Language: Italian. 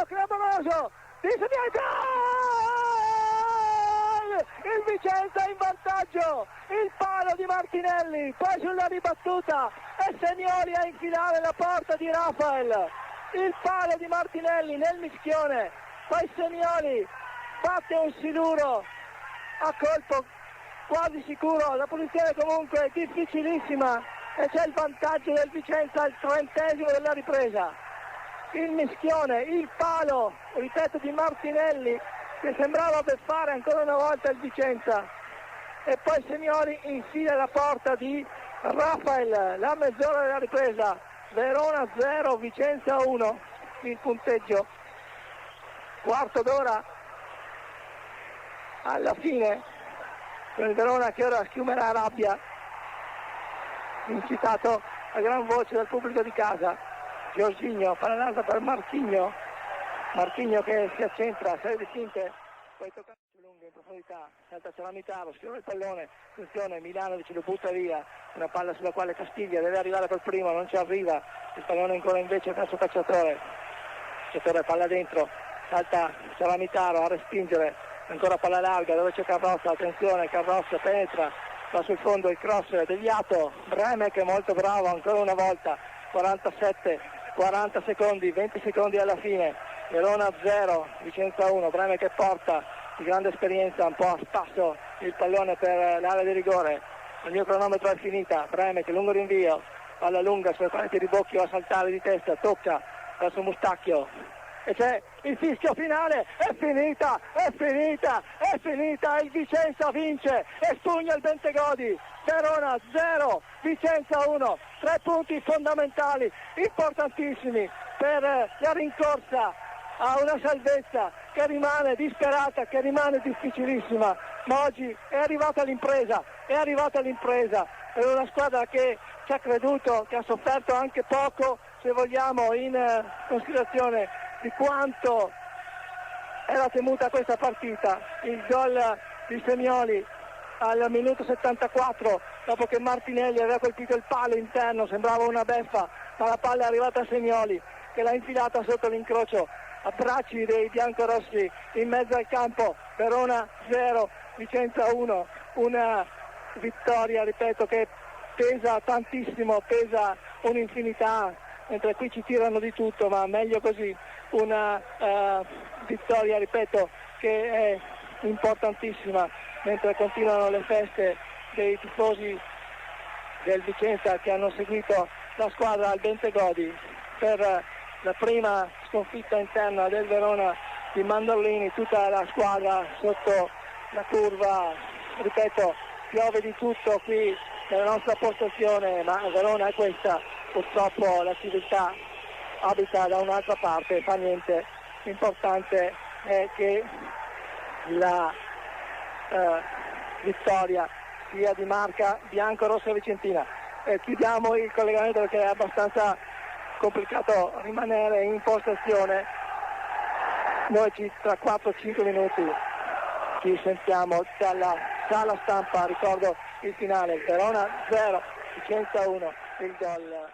clamoroso di il Vicenza in vantaggio, il palo di Martinelli, poi sulla ribattuta e Semioli a infilare la porta di Rafael, il palo di Martinelli nel mischione, poi Semioli batte un siluro a colpo quasi sicuro, la posizione comunque difficilissima e c'è il vantaggio del Vicenza al 30° della ripresa. Il mischione, il palo, ripeto, di Martinelli che sembrava beffare ancora una volta il Vicenza e poi Semioli infila la porta di Rafael, la mezz'ora della ripresa. Verona 0, Vicenza 1 il punteggio, quarto d'ora alla fine, con il Verona che ora schiumerà rabbia, incitato a gran voce dal pubblico di casa. Giorginio, palla per Marchigno che si accentra, serie di finte, poi tocca lunga in profondità, salta Ceramitaro, schiuma il pallone, attenzione, Milanovic lo butta via, una palla sulla quale Castiglia deve arrivare per primo, non ci arriva, il pallone ancora invece verso Cacciatore, palla dentro, salta Ceramitaro a respingere, ancora palla larga dove c'è Carrozza, attenzione, Carrozza penetra, va sul fondo il cross deviato, Breme che è molto bravo ancora una volta, 40 secondi, 20 secondi alla fine, Verona 0, Vicenza 1, Breme che porta di grande esperienza un po' a spasso il pallone per l'area di rigore, il mio cronometro è finita, Breme che lungo rinvio, palla lunga sulle pareti di Bocchio a saltare di testa, tocca verso Mustacchio e c'è il fischio finale, è finita, il Vicenza vince e spugna il Bentegodi, Verona 0, Vicenza 1, 3 punti fondamentali, importantissimi per la rincorsa a una salvezza che rimane disperata, che rimane difficilissima, ma oggi è arrivata l'impresa, per una squadra che ci ha creduto, che ha sofferto anche poco, se vogliamo, in considerazione di quanto era temuta questa partita. Il gol di Semioli al minuto 74, dopo che Martinelli aveva colpito il palo interno, sembrava una beffa, ma la palla è arrivata a Semioli che l'ha infilata sotto l'incrocio a bracci dei biancorossi in mezzo al campo. Verona 0, Vicenza 1, una vittoria, ripeto, che pesa tantissimo, pesa un'infinità, mentre qui ci tirano di tutto, ma meglio così, una vittoria, ripeto, che è importantissima, mentre continuano le feste dei tifosi del Vicenza che hanno seguito la squadra al Bentegodi per la prima sconfitta interna del Verona di Mandorlini, tutta la squadra sotto la curva, ripeto, piove di tutto qui nella nostra postazione, ma Verona è questa, purtroppo la civiltà abita da un'altra parte, fa niente, l'importante è che la vittoria sia di marca bianco-rossa vicentina. Chiudiamo il collegamento perché è abbastanza complicato rimanere in postazione. Noi tra 4-5 minuti ci sentiamo dalla sala stampa. Ricordo il finale: Verona 0, Vicenza 1, il gol